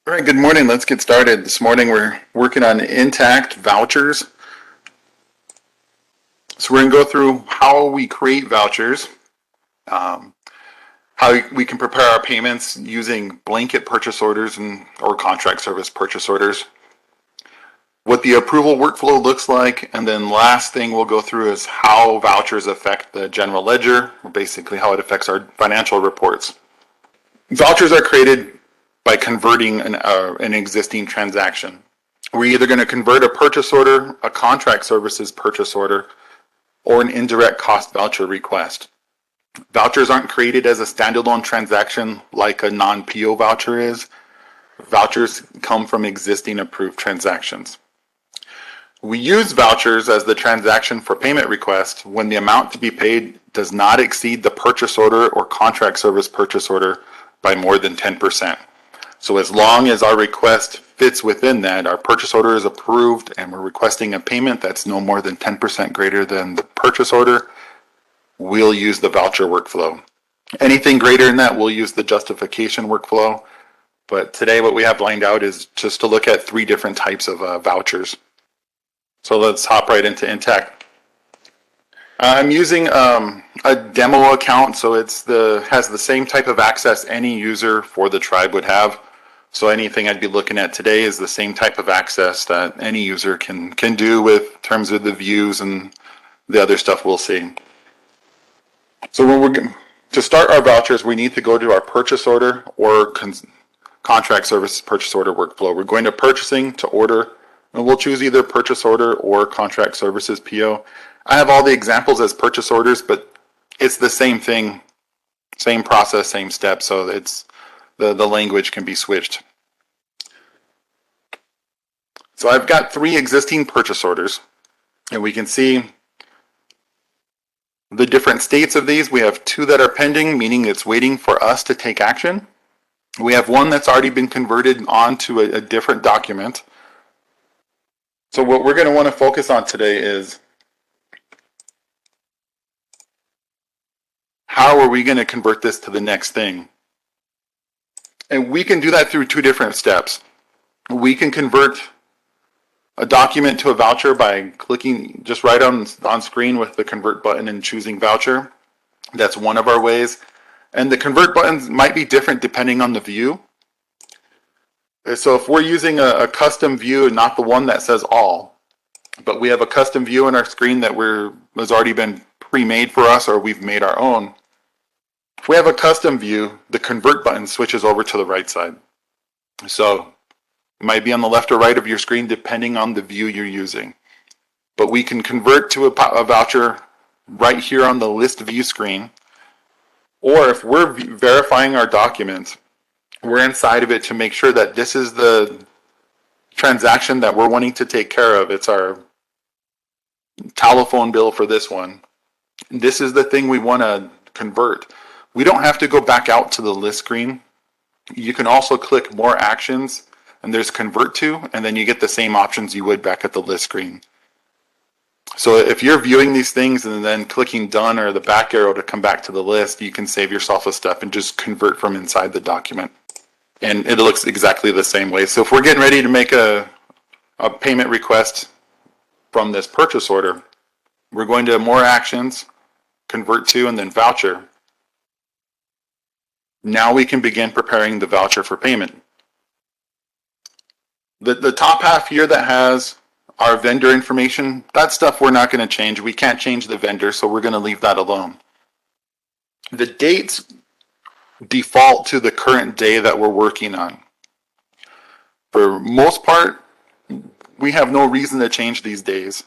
All right, good morning. Let's get started. This morning we're working on Intacct vouchers. So we're going to go through how we create vouchers, how we can prepare our payments using blanket purchase orders or contract service purchase orders, what the approval workflow looks like, and then last thing we'll go through is how vouchers affect the general ledger, or basically how it affects our financial reports. Vouchers are created by converting an existing transaction. We're either going to convert a purchase order, a contract services purchase order, or an indirect cost voucher request. Vouchers aren't created as a standalone transaction like a non-PO voucher is. Vouchers come from existing approved transactions. We use vouchers as the transaction for payment request when the amount to be paid does not exceed the purchase order or contract service purchase order by more than 10%. So as long as our request fits within that, our purchase order is approved and we're requesting a payment that's no more than 10% greater than the purchase order, we'll use the voucher workflow. Anything greater than that, we'll use the justification workflow. But today what we have lined out is just to look at 3 different types of vouchers. So let's hop right into Intacct. I'm using a demo account, so has the same type of access any user for the tribe would have. So anything I'd be looking at today is the same type of access that any user can do with terms of the views and the other stuff we'll see. So to start our vouchers, we need to go to our purchase order or contract service purchase order workflow. We're going to purchasing to order, and we'll choose either purchase order or contract services PO. I have all the examples as purchase orders, but it's the same thing, same process, same step, so it's the language can be switched. So I've got 3 existing purchase orders, and we can see the different states of these. We have 2 that are pending, meaning it's waiting for us to take action. We have 1 that's already been converted onto a different document. So what we're going to want to focus on today is how are we going to convert this to the next thing? And we can do that through 2 different steps. We can convert a document to a voucher by clicking just right on screen with the convert button and choosing voucher. That's one of our ways. And the convert buttons might be different depending on the view. So if we're using a custom view, not the one that says all, but we have a custom view on our screen that has already been pre-made for us or we've made our own. If we have a custom view, the convert button switches over to the right side. So it might be on the left or right of your screen depending on the view you're using. But we can convert to a voucher right here on the list view screen. Or if we're verifying our document, we're inside of it to make sure that this is the transaction that we're wanting to take care of. It's our telephone bill for this one. This is the thing we want to convert. We don't have to go back out to the list screen. You can also click more actions and there's convert to, and then you get the same options you would back at the list screen. So if you're viewing these things and then clicking done or the back arrow to come back to the list, you can save yourself a step and just convert from inside the document. And it looks exactly the same way. So if we're getting ready to make a payment request from this purchase order, we're going to more actions, convert to, and then voucher. Now we can begin preparing the voucher for payment. The top half here that has our vendor information, that stuff we're not going to change. We can't change the vendor, so we're going to leave that alone. The dates default to the current day that we're working on. For most part, we have no reason to change these days,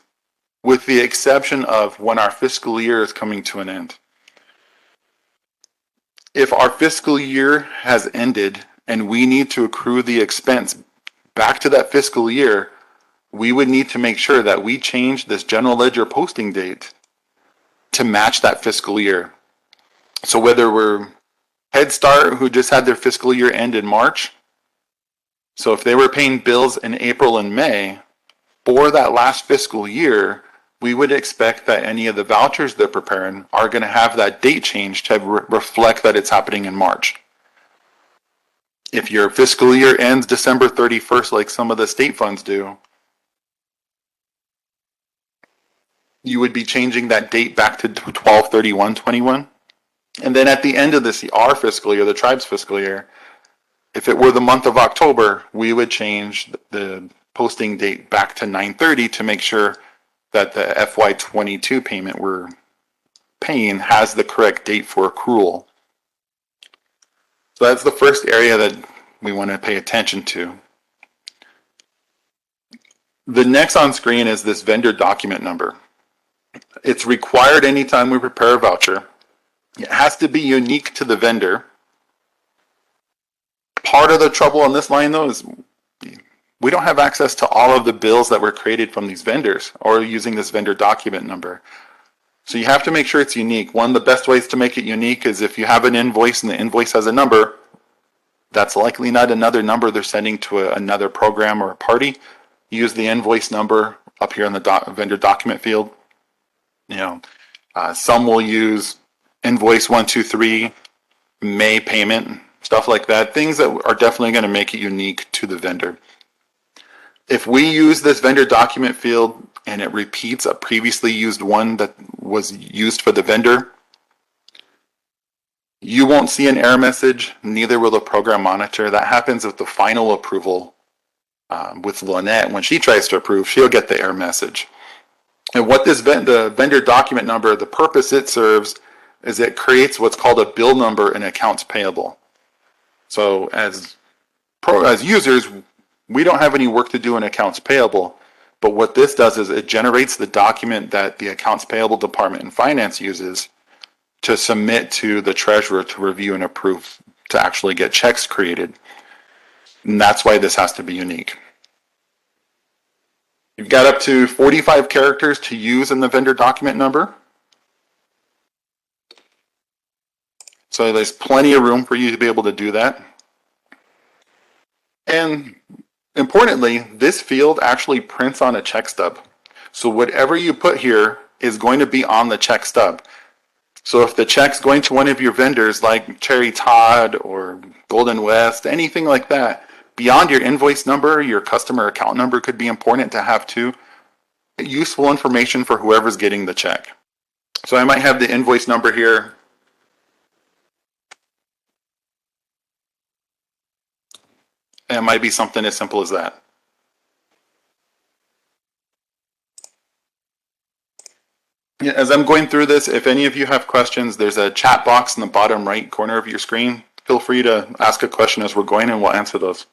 with the exception of when our fiscal year is coming to an end. If our fiscal year has ended and we need to accrue the expense back to that fiscal year, we would need to make sure that we change this general ledger posting date to match that fiscal year. So whether we're Head Start, who just had their fiscal year end in March, so if they were paying bills in April and May, for that last fiscal year, we would expect that any of the vouchers they're preparing are going to have that date change to reflect that it's happening in March. If your fiscal year ends December 31st, like some of the state funds do, you would be changing that date back to 12/31/21. And then at the end of this, our fiscal year, the tribe's fiscal year, if it were the month of October, we would change the posting date back to 9/30 to make sure that the FY22 payment we're paying has the correct date for accrual. So that's the first area that we want to pay attention to. The next on screen is this vendor document number. It's required anytime we prepare a voucher. It has to be unique to the vendor. Part of the trouble on this line, though, is we don't have access to all of the bills that were created from these vendors or using this vendor document number. So you have to make sure it's unique. One of the best ways to make it unique is if you have an invoice and the invoice has a number, that's likely not another number they're sending to another program or a party. Use the invoice number up here in the vendor document field. Some will use invoice 123, May payment, stuff like that. Things that are definitely going to make it unique to the vendor. If we use this vendor document field and it repeats a previously used one that was used for the vendor, you won't see an error message, neither will the program monitor. That happens with the final approval. With Lynette, when she tries to approve, she'll get the error message. And what the vendor document number, the purpose it serves is it creates what's called a bill number in accounts payable. So as users, we don't have any work to do in accounts payable, but what this does is it generates the document that the accounts payable department in finance uses to submit to the treasurer to review and approve to actually get checks created. And that's why this has to be unique. You've got up to 45 characters to use in the vendor document number. So there's plenty of room for you to be able to do that. And importantly, this field actually prints on a check stub. So whatever you put here is going to be on the check stub. So if the check's going to one of your vendors like Cherry Todd or Golden West, anything like that, beyond your invoice number, your customer account number could be important to have too. Useful information for whoever's getting the check. So I might have the invoice number here. And it might be something as simple as that. As I'm going through this, if any of you have questions, there's a chat box in the bottom right corner of your screen. Feel free to ask a question as we're going and we'll answer those.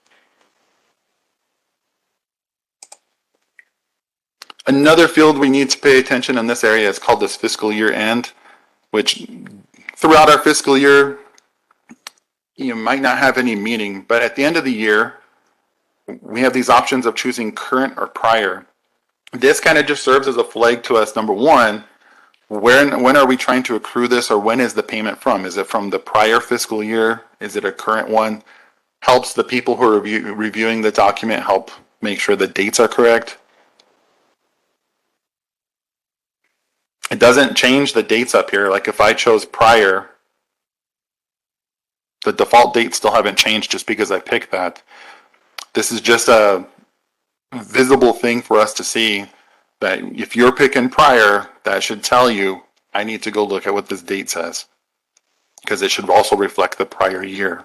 Another field we need to pay attention in this area is called this fiscal year end, which throughout our fiscal year, you might not have any meaning, but at the end of the year, we have these options of choosing current or prior. This kind of just serves as a flag to us, number one, when are we trying to accrue this, or when is the payment from? Is it from the prior fiscal year? Is it a current one? Helps the people who are reviewing the document help make sure the dates are correct. It doesn't change the dates up here. Like if I chose prior, the default dates still haven't changed just because I picked that. This is just a visible thing for us to see that if you're picking prior, that should tell you, I need to go look at what this date says, because it should also reflect the prior year.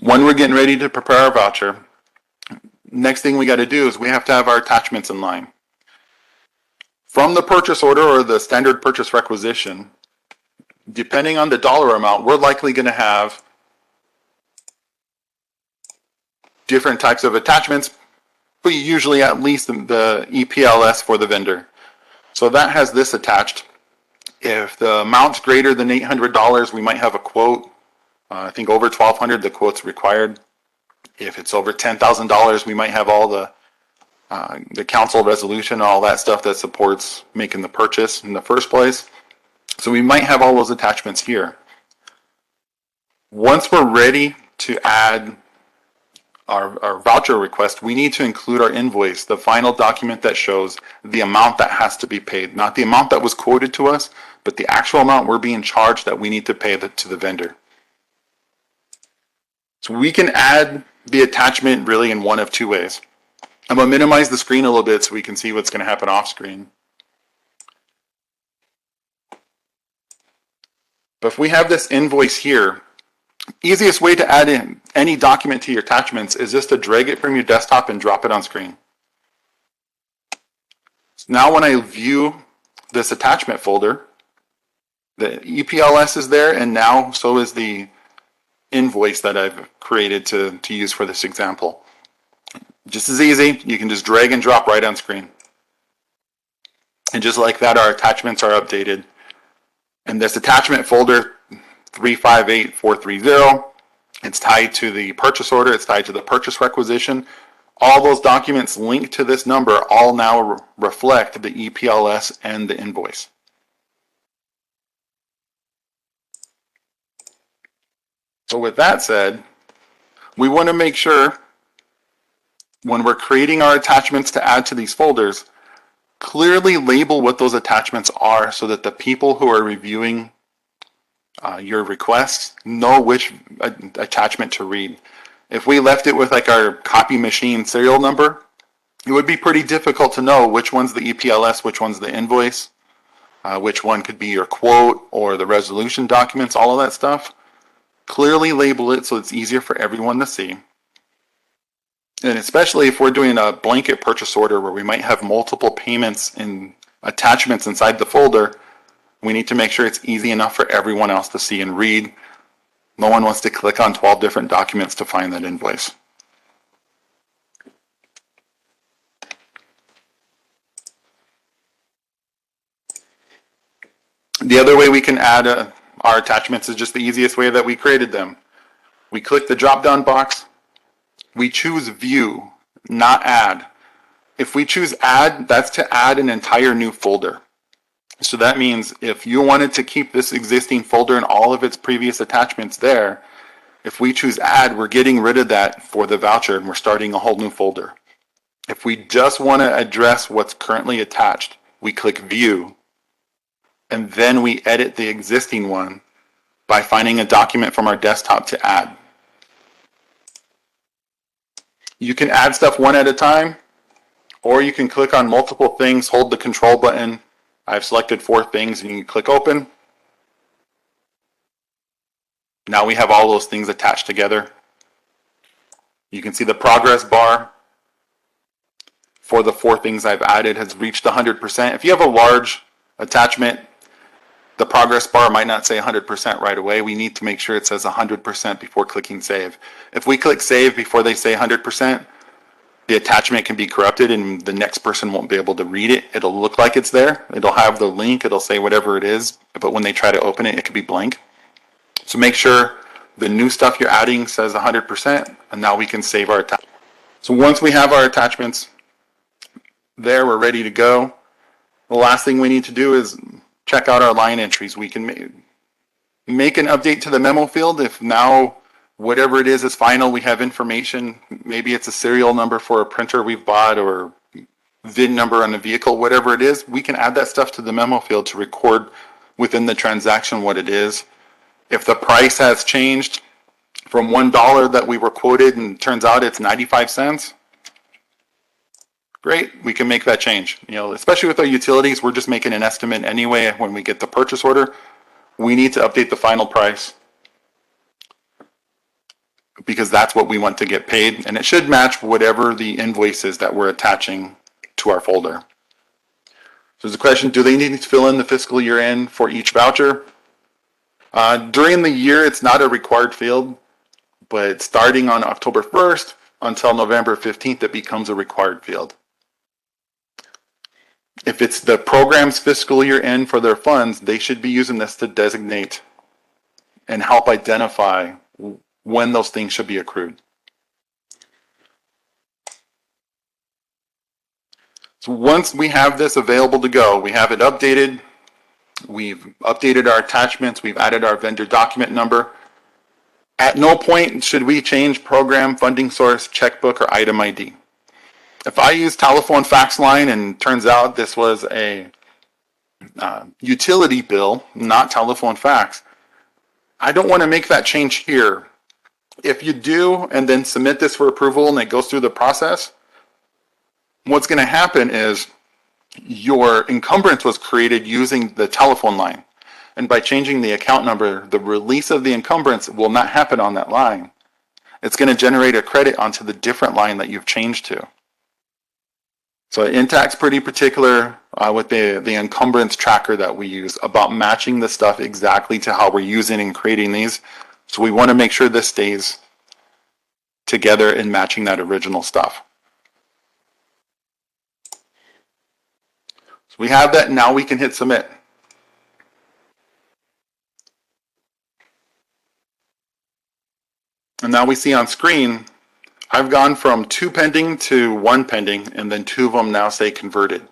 When we're getting ready to prepare our voucher, next thing we got to do is we have to have our attachments in line. From the purchase order or the standard purchase requisition, depending on the dollar amount, we're likely going to have different types of attachments, but usually at least the EPLS for the vendor. So that has this attached. If the amount's greater than $800, we might have a quote. I think over $1,200, the quote's required. If it's over $10,000, we might have all the council resolution, all that stuff that supports making the purchase in the first place. So we might have all those attachments here. Once we're ready to add our voucher request, we need to include our invoice, the final document that shows the amount that has to be paid, not the amount that was quoted to us, but the actual amount we're being charged that we need to pay to the vendor. So we can add the attachment really in one of two ways. I'm going to minimize the screen a little bit so we can see what's going to happen off screen. But if we have this invoice here, easiest way to add in any document to your attachments is just to drag it from your desktop and drop it on screen. So now when I view this attachment folder, the EPLS is there, and now so is the invoice that I've created to use for this example. Just as easy, you can just drag and drop right on screen. And just like that, our attachments are updated. And this attachment folder 358430, it's tied to the purchase order, it's tied to the purchase requisition. All those documents linked to this number all now reflect the EPLS and the invoice. So with that said, we want to make sure when we're creating our attachments to add to these folders, clearly label what those attachments are so that the people who are reviewing your requests know which attachment to read. If we left it with like our copy machine serial number, it would be pretty difficult to know which one's the EPLS, which one's the invoice, which one could be your quote or the resolution documents, all of that stuff. Clearly label it so it's easier for everyone to see. And especially if we're doing a blanket purchase order where we might have multiple payments and attachments inside the folder, we need to make sure it's easy enough for everyone else to see and read. No one wants to click on 12 different documents to find that invoice. The other way we can add our attachments is just the easiest way that we created them. We click the drop-down box. We choose View, not Add. If we choose Add, that's to add an entire new folder. So that means if you wanted to keep this existing folder and all of its previous attachments there, if we choose Add, we're getting rid of that for the voucher and we're starting a whole new folder. If we just want to address what's currently attached, we click View, and then we edit the existing one by finding a document from our desktop to add. You can add stuff one at a time, or you can click on multiple things, hold the control button. I've selected 4 things and you can click open. Now we have all those things attached together. You can see the progress bar for the 4 things I've added has reached 100%. If you have a large attachment, the progress bar might not say 100% right away. We need to make sure it says 100% before clicking save. If we click save before they say 100%, the attachment can be corrupted and the next person won't be able to read it. It'll look like it's there. It'll have the link. It'll say whatever it is. But when they try to open it, it could be blank. So make sure the new stuff you're adding says 100%, and now we can save our attachment. So once we have our attachments there, we're ready to go. The last thing we need to do is check out our line entries. We can make an update to the memo field if now whatever it is final. We have information. Maybe it's a serial number for a printer we've bought or VIN number on a vehicle, whatever it is. We can add that stuff to the memo field to record within the transaction what it is. If the price has changed from $1 that we were quoted and turns out it's 95 cents, great, we can make that change. You know, especially with our utilities, we're just making an estimate anyway when we get the purchase order. We need to update the final price because that's what we want to get paid, and it should match whatever the invoice is that we're attaching to our folder. So there's a question, do they need to fill in the fiscal year end for each voucher? During the year, it's not a required field, but starting on October 1st until November 15th, it becomes a required field. If it's the program's fiscal year end for their funds, they should be using this to designate and help identify when those things should be accrued. So once we have this available to go, we have it updated, we've updated our attachments, we've added our vendor document number. At no point should we change program, funding source, checkbook, or item ID. If I use telephone fax line and turns out this was a utility bill, not telephone fax, I don't want to make that change here If you do and then submit this for approval and it goes through the process, what's going to happen is your encumbrance was created using the telephone line. And by changing the account number, the release of the encumbrance will not happen on that line. It's going to generate a credit onto the different line that you've changed to. So Intacct's pretty particular with the encumbrance tracker that we use about matching the stuff exactly to how we're using and creating these. So we want to make sure this stays together in matching that original stuff. So we have that, now we can hit submit. And now we see on screen, I've gone from 2 pending to 1 pending, and then 2 of them now say converted.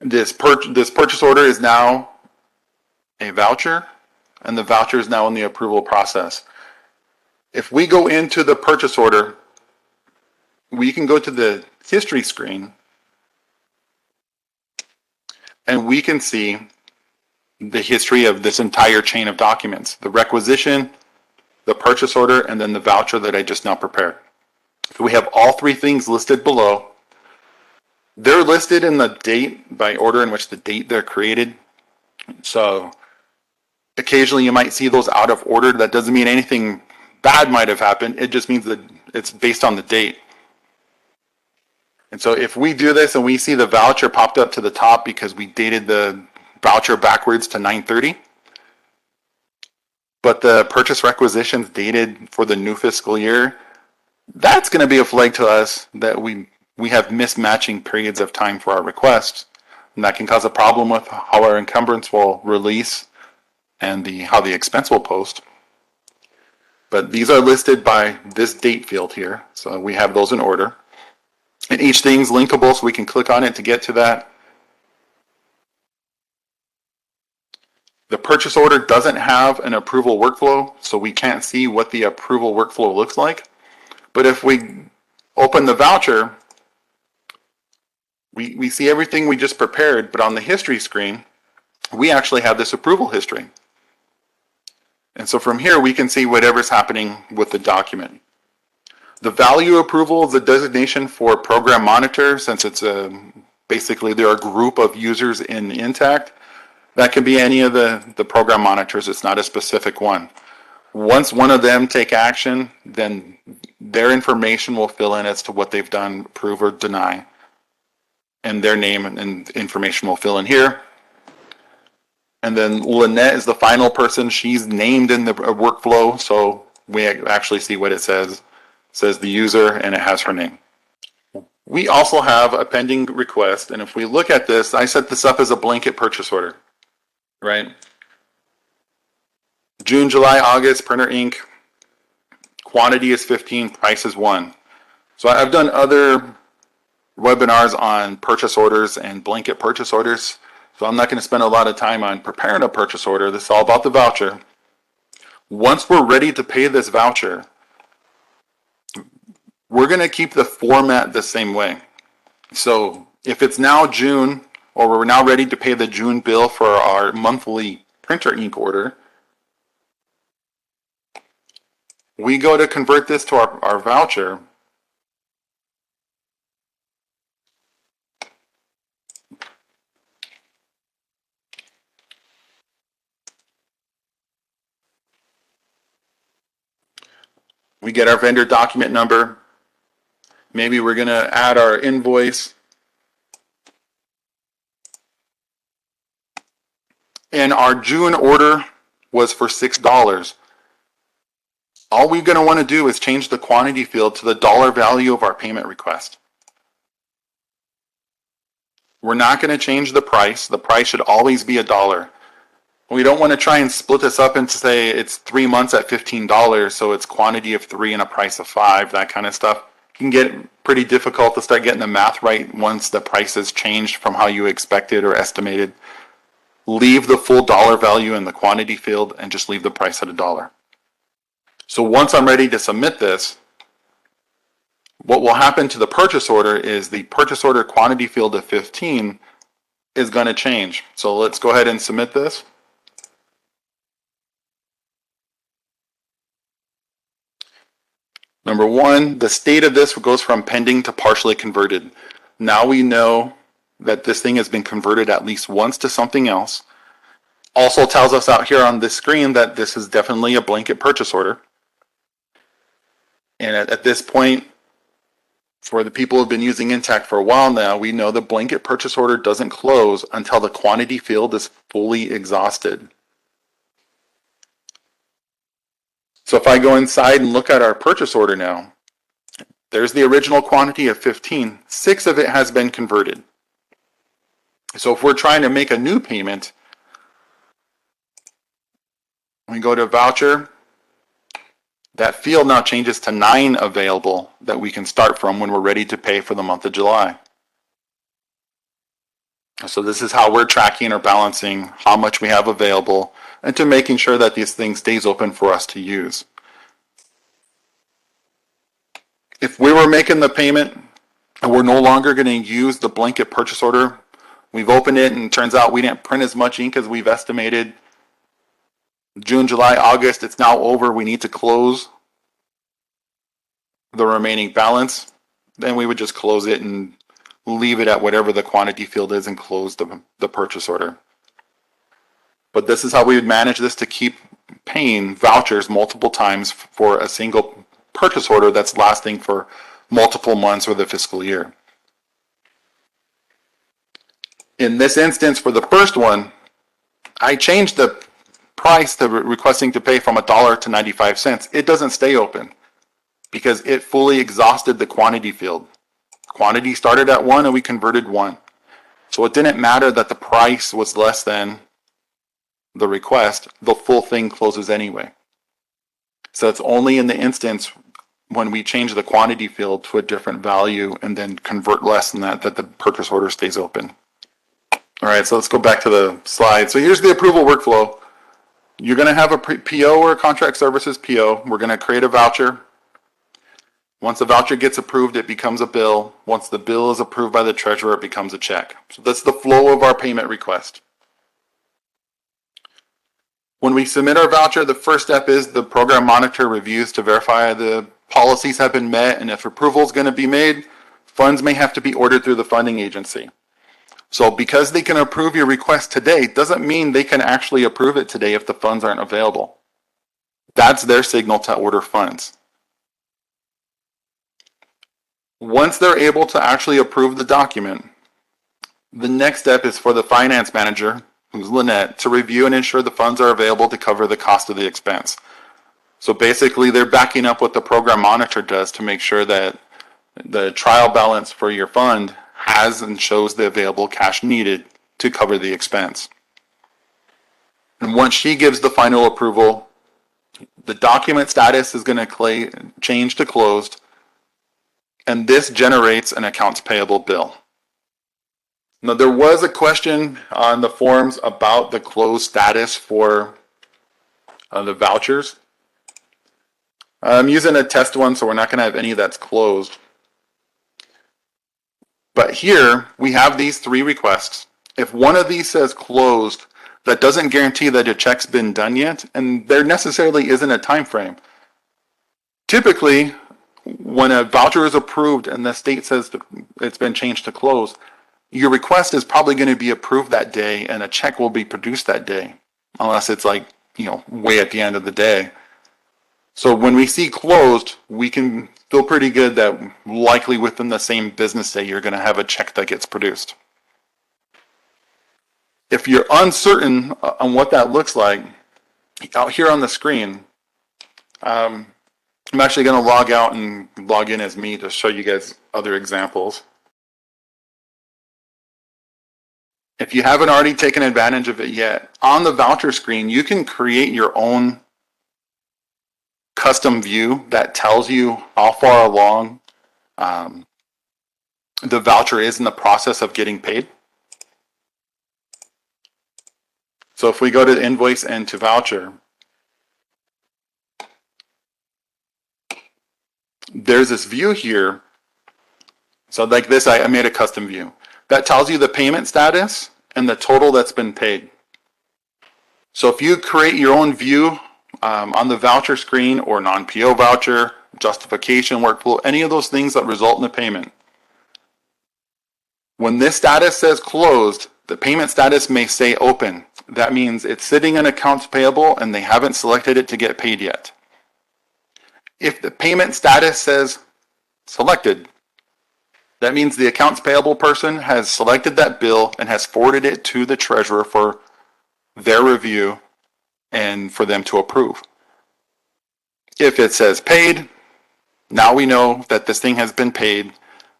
This purchase order is now a voucher, and the voucher is now in the approval process. If we go into the purchase order, we can go to the history screen, and we can see the history of this entire chain of documents, the requisition, the purchase order, and then the voucher that I just now prepared. So we have all 3 things listed below. They're listed in the date by order in which the date they're created. So occasionally you might see those out of order. That doesn't mean anything bad might have happened. It just means that it's based on the date. And so if we do this and we see the voucher popped up to the top because we dated the voucher backwards to 9/30, but the purchase requisitions dated for the new fiscal year, that's going to be a flag to us that we have mismatching periods of time for our requests. And that can cause a problem with how our encumbrance will release and how the expense will post. But these are listed by this date field here. So we have those in order. And each thing's linkable, so we can click on it to get to that. The purchase order doesn't have an approval workflow, so we can't see what the approval workflow looks like. But if we open the voucher, we see everything we just prepared, but on the history screen, we actually have this approval history. And so from here, we can see whatever's happening with the document. The value approval is a designation for program monitor, since it's basically there are a group of users in Intacct. That can be any of the program monitors. It's not a specific one. Once one of them take action, then their information will fill in as to what they've done, approve or deny. And their name and information will fill in here. And then Lynette is the final person. She's named in the workflow, so we actually see what it says. It says the user, and it has her name. We also have a pending request, and if we look at this, I set this up as a blanket purchase order, right? June, July, August, printer ink, quantity is 15, price is 1. So I've done other webinars on purchase orders and blanket purchase orders, so I'm not going to spend a lot of time on preparing a purchase order. This is all about the voucher. Once we're ready to pay this voucher, we're going to keep the format the same way. So if it's now June, or we're now ready to pay the June bill for our monthly printer ink order, we go to convert this to our voucher. We get our vendor document number. Maybe we're going to add our invoice. And our June order was for $6. All we're going to want to do is change the quantity field to the dollar value of our payment request. We're not going to change the price. The price should always be $1. We don't want to try and split this up and say it's 3 months at $15, so it's quantity of 3 and a price of 5, that kind of stuff. It can get pretty difficult to start getting the math right once the price has changed from how you expected or estimated. Leave the full dollar value in the quantity field and just leave the price at $1. So once I'm ready to submit this, what will happen to the purchase order is the purchase order quantity field of 15 is going to change. So let's go ahead and submit this. Number one, the state of this goes from pending to partially converted. Now we know that this thing has been converted at least once to something else. Also tells us out here on this screen that this is definitely a blanket purchase order. And at this point, for the people who have been using Intacct for a while now, we know the blanket purchase order doesn't close until the quantity field is fully exhausted. So if I go inside and look at our purchase order now, there's the original quantity of 15. 6 of it has been converted. So if we're trying to make a new payment, we go to voucher. That field now changes to 9 available that we can start from when we're ready to pay for the month of July. So this is how we're tracking or balancing how much we have available and to making sure that this thing stays open for us to use. If we were making the payment and we're no longer going to use the blanket purchase order, we've opened it and it turns out we didn't print as much ink as we've estimated. June, July, August, it's now over. We need to close the remaining balance. Then we would just close it and leave it at whatever the quantity field is and close the purchase order. But this is how we would manage this to keep paying vouchers multiple times for a single purchase order that's lasting for multiple months or the fiscal year. In this instance, for the first one, I changed the price to requesting to pay from $1 to 95 cents. It doesn't stay open because it fully exhausted the quantity field. Quantity started at 1 and we converted 1. So it didn't matter that the price was less than the request, the full thing closes anyway. So it's only in the instance when we change the quantity field to a different value and then convert less than that the purchase order stays open. All right, so let's go back to the slide. So here's the approval workflow. You're going to have a PO or a contract services PO. We're going to create a voucher. Once the voucher gets approved, it becomes a bill. Once the bill is approved by the treasurer, it becomes a check. So that's the flow of our payment request. When we submit our voucher, the first step is the program monitor reviews to verify the policies have been met, and if approval is going to be made, funds may have to be ordered through the funding agency. So because they can approve your request today, doesn't mean they can actually approve it today if the funds aren't available. That's their signal to order funds. Once they're able to actually approve the document, the next step is for the finance manager, who's Lynette, to review and ensure the funds are available to cover the cost of the expense. So basically, they're backing up what the program monitor does to make sure that the trial balance for your fund has and shows the available cash needed to cover the expense. And once she gives the final approval, the document status is going to change to closed, and this generates an accounts payable bill. Now, there was a question on the forums about the closed status for the vouchers. I'm using a test one, so we're not going to have any that's closed. But here, we have these 3 requests. If one of these says closed, that doesn't guarantee that a check's been done yet, and there necessarily isn't a time frame. Typically, when a voucher is approved and the state says it's been changed to close, your request is probably going to be approved that day and a check will be produced that day, unless it's like, way at the end of the day. So when we see closed, we can feel pretty good that likely within the same business day, you're going to have a check that gets produced. If you're uncertain on what that looks like, out here on the screen, I'm actually going to log out and log in as me to show you guys other examples. If you haven't already taken advantage of it yet, on the voucher screen, you can create your own custom view that tells you how far along the voucher is in the process of getting paid. So if we go to invoice and to voucher, there's this view here. So like this, I made a custom view that tells you the payment status and the total that's been paid. So if you create your own view on the voucher screen or non-PO voucher, justification workflow, any of those things that result in a payment. When this status says closed, the payment status may say open. That means it's sitting in accounts payable and they haven't selected it to get paid yet. If the payment status says selected, that means the accounts payable person has selected that bill and has forwarded it to the treasurer for their review and for them to approve. If it says paid, now we know that this thing has been paid,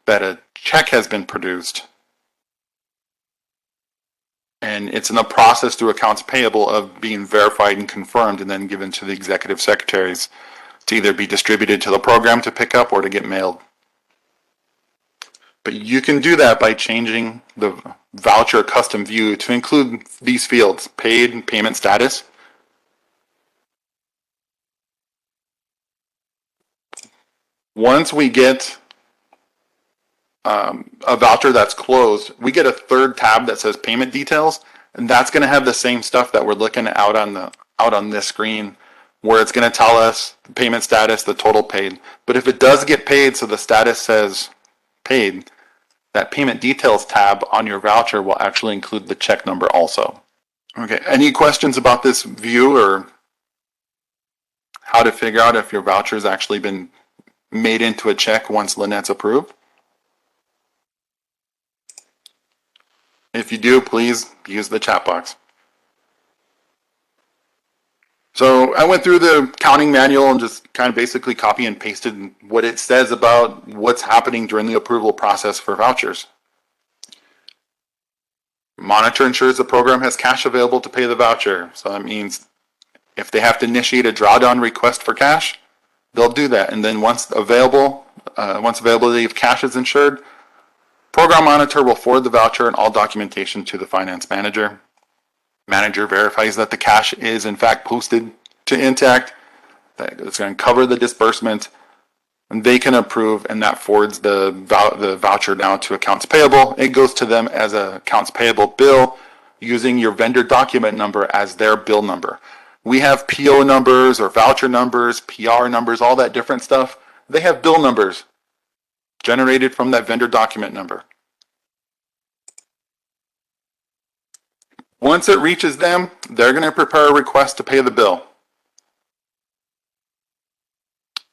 that a check has been produced, and it's in the process through accounts payable of being verified and confirmed and then given to the executive secretaries to either be distributed to the program to pick up or to get mailed. But you can do that by changing the voucher custom view to include these fields: paid, payment status. Once we get a voucher that's closed, we get a third tab that says payment details, and that's going to have the same stuff that we're looking at out on this screen, where it's going to tell us the payment status, the total paid. But if it does get paid, so the status says paid, that payment details tab on your voucher will actually include the check number also. Okay, any questions about this view or how to figure out if your voucher has actually been made into a check once Lynette's approved? If you do, please use the chat box. So I went through the accounting manual and just kind of basically copy and pasted what it says about what's happening during the approval process for vouchers. Monitor ensures the program has cash available to pay the voucher. So that means if they have to initiate a drawdown request for cash, they'll do that. And then once availability of cash is ensured, Program Monitor will forward the voucher and all documentation to the finance manager. Manager verifies that the cash is in fact posted to Intacct, that it's going to cover the disbursement, and they can approve, and that forwards the voucher down to accounts payable. It goes to them as an accounts payable bill using your vendor document number as their bill number. We have PO numbers or voucher numbers, PR numbers, all that different stuff. They have bill numbers generated from that vendor document number. Once it reaches them, they're going to prepare a request to pay the bill.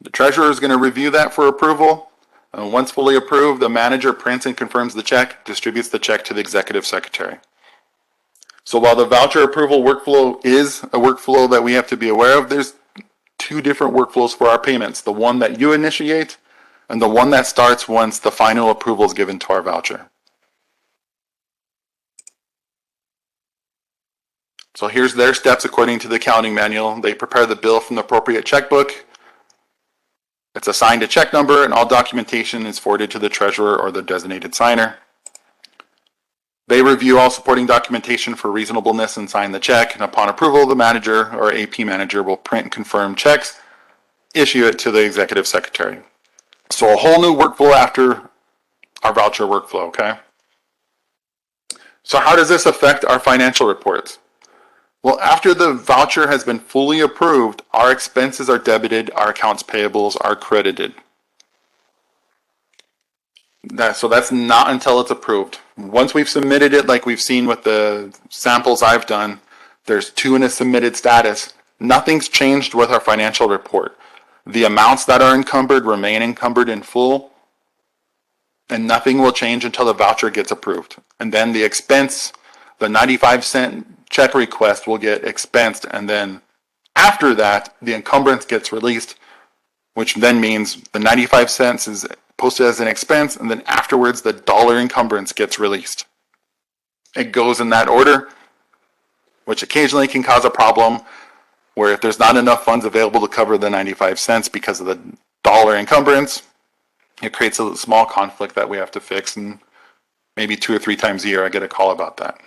The treasurer is going to review that for approval. Once fully approved, the manager prints and confirms the check, distributes the check to the executive secretary. So while the voucher approval workflow is a workflow that we have to be aware of, there's two different workflows for our payments: the one that you initiate and the one that starts once the final approval is given to our voucher. So here's their steps according to the accounting manual. They prepare the bill from the appropriate checkbook. It's assigned a check number, and all documentation is forwarded to the treasurer or the designated signer. They review all supporting documentation for reasonableness and sign the check, and upon approval, the manager or AP manager will print and confirm checks, issue it to the executive secretary. So a whole new workflow after our voucher workflow, okay? So how does this affect our financial reports? Well, after the voucher has been fully approved, our expenses are debited, our accounts payables are credited. So that's not until it's approved. Once we've submitted it, like we've seen with the samples I've done, there's 2 in a submitted status. Nothing's changed with our financial report. The amounts that are encumbered remain encumbered in full, and nothing will change until the voucher gets approved. And then the expense, the 95-cent check request will get expensed, and then after that, the encumbrance gets released, which then means the 95 cents is posted as an expense, and then afterwards, the dollar encumbrance gets released. It goes in that order, which occasionally can cause a problem where if there's not enough funds available to cover the 95 cents because of the dollar encumbrance, it creates a small conflict that we have to fix, and maybe 2 or 3 times a year I get a call about that.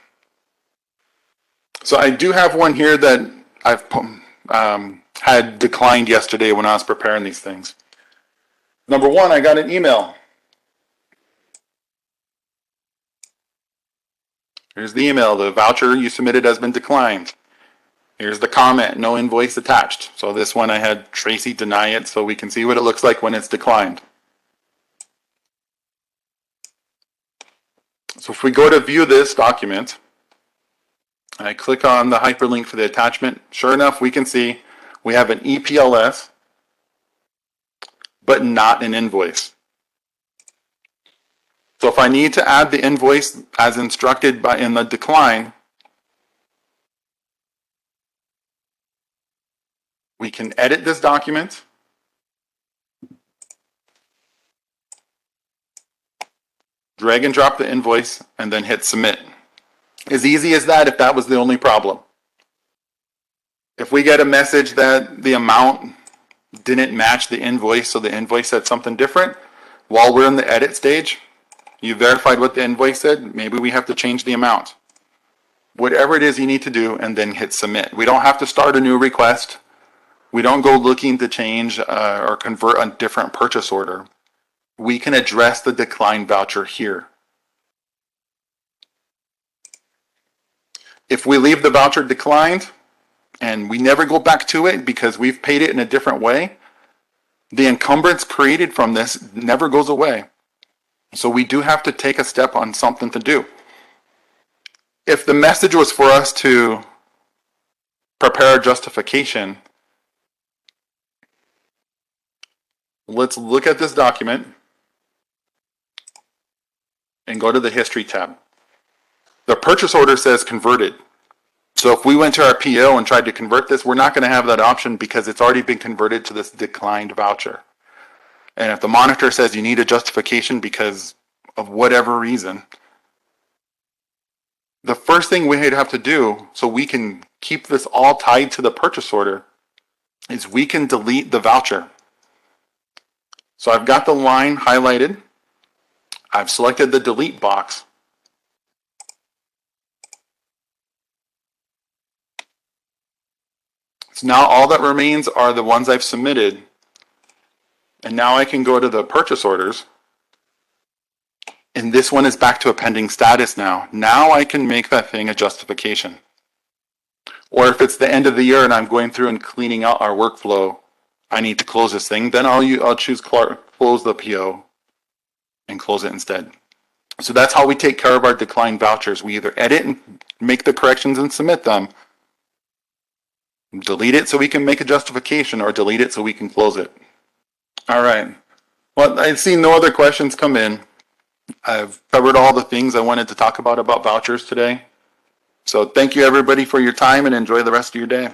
So I do have one here that I've had declined yesterday when I was preparing these things. Number 1, I got an email. Here's the email. The voucher you submitted has been declined. Here's the comment, no invoice attached. So this one I had Tracy deny it so we can see what it looks like when it's declined. So if we go to view this document, I click on the hyperlink for the attachment. Sure enough, we can see we have an EPLS, but not an invoice. So if I need to add the invoice as instructed in the decline, we can edit this document, drag and drop the invoice, and then hit submit. As easy as that if that was the only problem. If we get a message that the amount didn't match the invoice, so the invoice said something different, while we're in the edit stage, you verified what the invoice said, maybe we have to change the amount. Whatever it is you need to do, and then hit submit. We don't have to start a new request. We don't go looking to change or convert a different purchase order. We can address the decline voucher here. If we leave the voucher declined and we never go back to it because we've paid it in a different way, the encumbrance created from this never goes away. So we do have to take a step on something to do. If the message was for us to prepare a justification, let's look at this document and go to the history tab. The purchase order says converted. So if we went to our PO and tried to convert this, we're not going to have that option because it's already been converted to this declined voucher. And if the monitor says you need a justification because of whatever reason, the first thing we'd have to do so we can keep this all tied to the purchase order is we can delete the voucher. So I've got the line highlighted. I've selected the delete box. So now all that remains are the ones I've submitted. And now I can go to the purchase orders. And this one is back to a pending status now. Now I can make that thing a justification. Or if it's the end of the year and I'm going through and cleaning out our workflow, I need to close this thing, then I'll choose close the PO and close it instead. So that's how we take care of our declined vouchers. We either edit and make the corrections and submit them, delete it so we can make a justification, or delete it so we can close it. All right. Well, I see no other questions come in. I've covered all the things I wanted to talk about vouchers today. So thank you everybody for your time and enjoy the rest of your day.